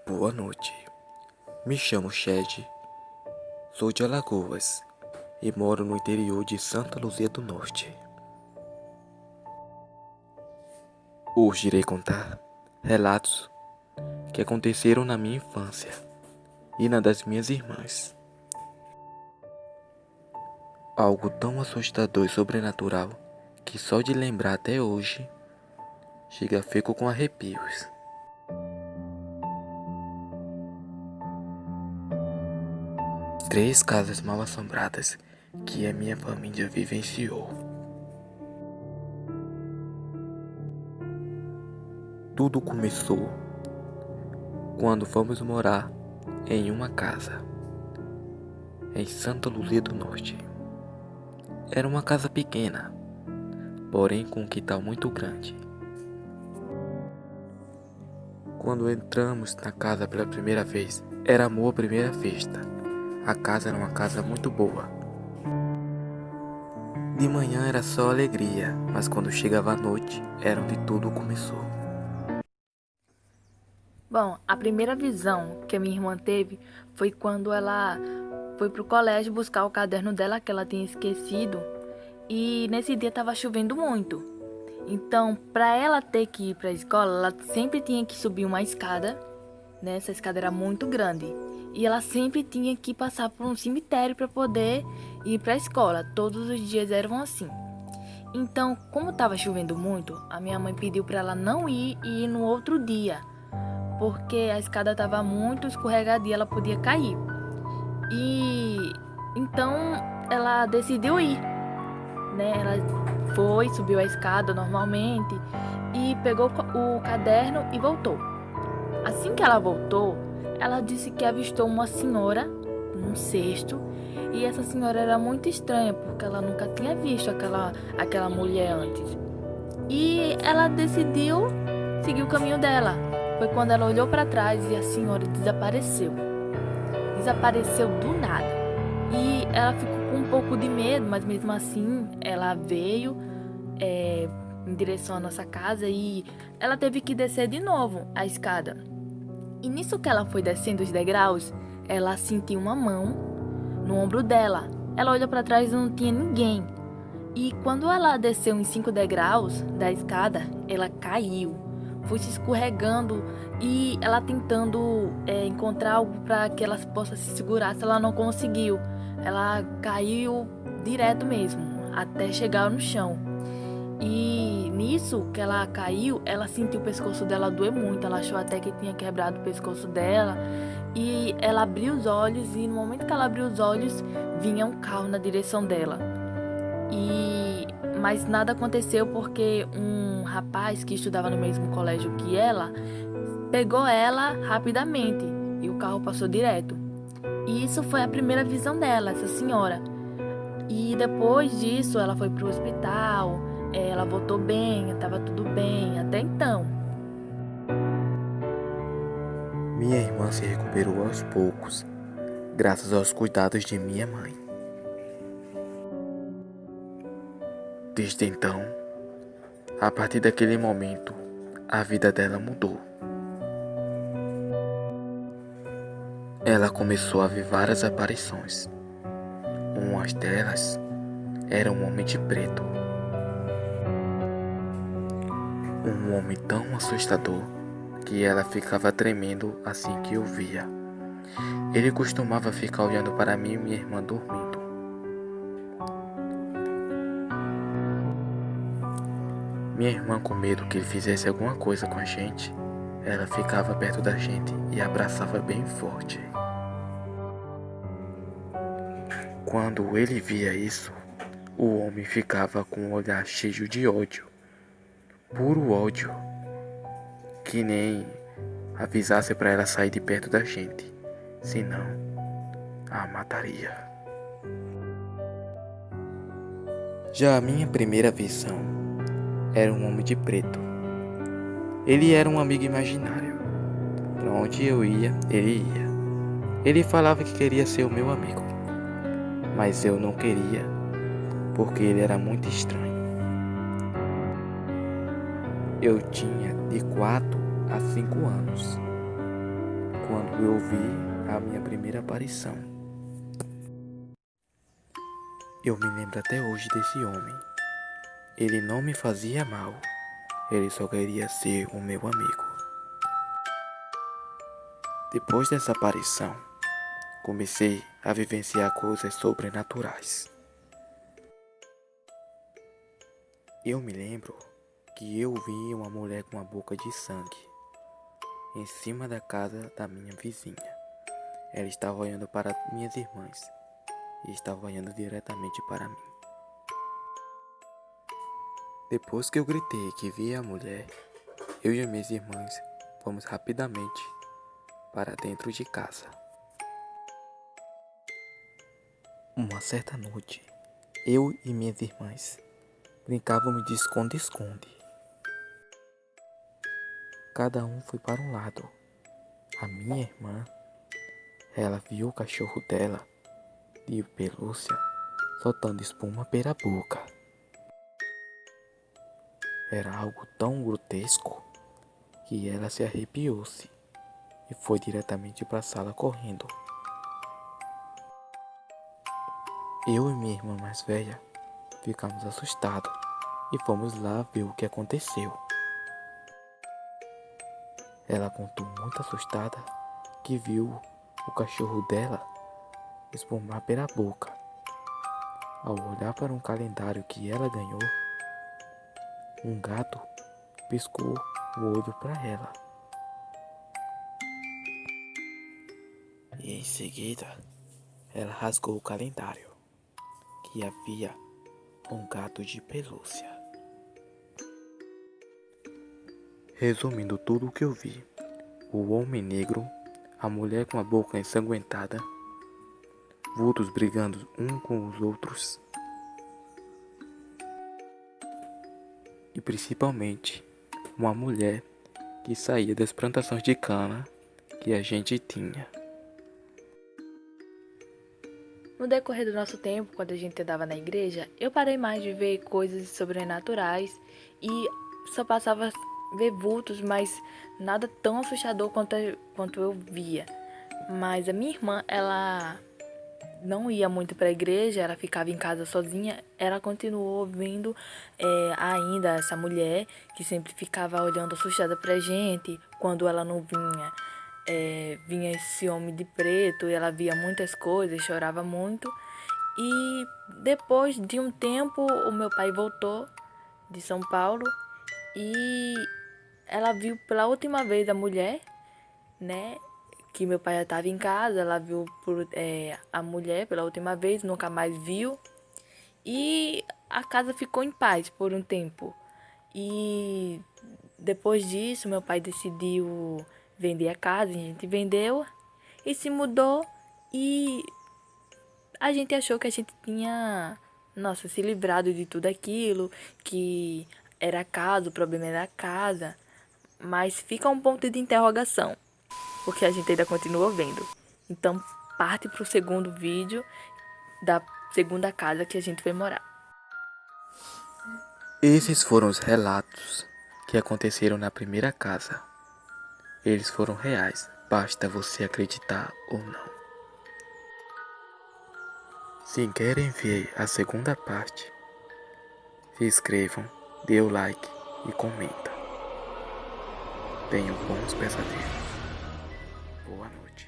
Boa noite, me chamo Shed, sou de Alagoas e moro no interior de Santa Luzia do Norte. Hoje irei contar relatos que aconteceram na minha infância e na das minhas irmãs. Algo tão assustador e sobrenatural que só de lembrar até hoje chega fico com arrepios. Três casas mal assombradas que a minha família vivenciou. Tudo começou quando fomos morar em uma casa em Santa Luzia do Norte. Era uma casa pequena, porém com um quintal muito grande. Quando entramos na casa pela primeira vez, era amor à primeira vista. A casa era uma casa muito boa. De manhã era só alegria, mas quando chegava a noite, era onde tudo começou. Bom, a primeira visão que a minha irmã teve foi quando ela foi pro colégio buscar o caderno dela que ela tinha esquecido, e nesse dia estava chovendo muito. Então, para ela ter que ir para a escola, ela sempre tinha que subir uma escada, né? Essa escada era muito grande. E ela sempre tinha que passar por um cemitério para poder ir para a escola. Todos os dias eram assim. Então, como estava chovendo muito, a minha mãe pediu para ela não ir e ir no outro dia, porque a escada estava muito escorregadia, ela podia cair. E então ela decidiu ir, né? Ela foi, subiu a escada normalmente e pegou o caderno e voltou. Assim que ela voltou, ela disse que avistou uma senhora com um cesto, e essa senhora era muito estranha porque ela nunca tinha visto aquela mulher antes. E ela decidiu seguir o caminho dela. Foi quando ela olhou para trás e a senhora desapareceu. Desapareceu do nada. E ela ficou com um pouco de medo, mas mesmo assim ela veio em direção à nossa casa e ela teve que descer de novo a escada. E nisso que ela foi descendo os degraus, ela sentiu uma mão no ombro dela. Ela olhou para trás e não tinha ninguém. E quando ela desceu em 5 degraus da escada, ela caiu. Foi se escorregando e ela tentando encontrar algo para que ela possa se segurar, se ela não conseguiu. Ela caiu direto mesmo, até chegar no chão. E nisso que ela caiu, ela sentiu o pescoço dela doer muito. Ela achou até que tinha quebrado o pescoço dela. E ela abriu os olhos e no momento que ela abriu os olhos, vinha um carro na direção dela. Mas nada aconteceu porque um rapaz que estudava no mesmo colégio que ela pegou ela rapidamente e o carro passou direto. E isso foi a primeira visão dela, essa senhora. E depois disso ela foi pro hospital, ela voltou bem, estava tudo bem até então. Minha irmã se recuperou aos poucos, graças aos cuidados de minha mãe. Desde então, a partir daquele momento, a vida dela mudou. Ela começou a ver várias aparições. Uma delas era um homem de preto. Um homem tão assustador que ela ficava tremendo assim que o via. Ele costumava ficar olhando para mim e minha irmã dormindo. Minha irmã, com medo que ele fizesse alguma coisa com a gente, ela ficava perto da gente e abraçava bem forte. Quando ele via isso, o homem ficava com um olhar cheio de ódio, puro ódio, que nem avisasse para ela sair de perto da gente, senão a mataria. Já a minha primeira visão era um homem de preto. Ele era um amigo imaginário. Para onde eu ia, ele ia. Ele falava que queria ser o meu amigo, mas eu não queria, porque ele era muito estranho. Eu tinha de 4 a 5 anos, quando eu vi a minha primeira aparição. Eu me lembro até hoje desse homem. Ele não me fazia mal, ele só queria ser o meu amigo. Depois dessa aparição, comecei a vivenciar coisas sobrenaturais. Eu me lembro que eu vi uma mulher com uma boca de sangue em cima da casa da minha vizinha. Ela estava olhando para minhas irmãs e estava olhando diretamente para mim. Depois que eu gritei que vi a mulher, eu e as minhas irmãs fomos rapidamente para dentro de casa. Uma certa noite, eu e minhas irmãs brincávamos de esconde-esconde. Cada um foi para um lado. A minha irmã, ela viu o cachorro dela de pelúcia soltando espuma pela boca. Era algo tão grotesco que ela se arrepiou-se e foi diretamente para a sala correndo. Eu e minha irmã mais velha ficamos assustados e fomos lá ver o que aconteceu. Ela contou muito assustada que viu o cachorro dela espumar pela boca. Ao olhar para um calendário que ela ganhou, um gato piscou o olho para ela. E em seguida, ela rasgou o calendário, que havia um gato de pelúcia. Resumindo tudo o que eu vi: o homem negro, a mulher com a boca ensanguentada, vultos brigando um com os outros e principalmente uma mulher que saía das plantações de cana que a gente tinha. No decorrer do nosso tempo, quando a gente andava na igreja, eu parei mais de ver coisas sobrenaturais e só passava a ver vultos, mas nada tão assustador quanto eu via. Mas a minha irmã, ela não ia muito para a igreja, ela ficava em casa sozinha. Ela continuou vendo ainda essa mulher que sempre ficava olhando assustada pra gente. Quando ela não vinha, vinha esse homem de preto e ela via muitas coisas, chorava muito. E depois de um tempo, o meu pai voltou de São Paulo e ela viu pela última vez a mulher, né? Que meu pai já estava em casa, ela viu a mulher pela última vez, nunca mais viu. E a casa ficou em paz por um tempo. E depois disso, meu pai decidiu vender a casa, a gente vendeu e se mudou. E a gente achou que a gente tinha, se livrado de tudo aquilo, que era a casa, o problema era a casa. Mas fica um ponto de interrogação, porque a gente ainda continua vendo. Então, parte para o segundo vídeo da segunda casa que a gente foi morar. Esses foram os relatos que aconteceram na primeira casa. Eles foram reais, basta você acreditar ou não. Se querem ver a segunda parte, se inscrevam, dê o like e comenta. Tenham bons pesadelos. Boa noite.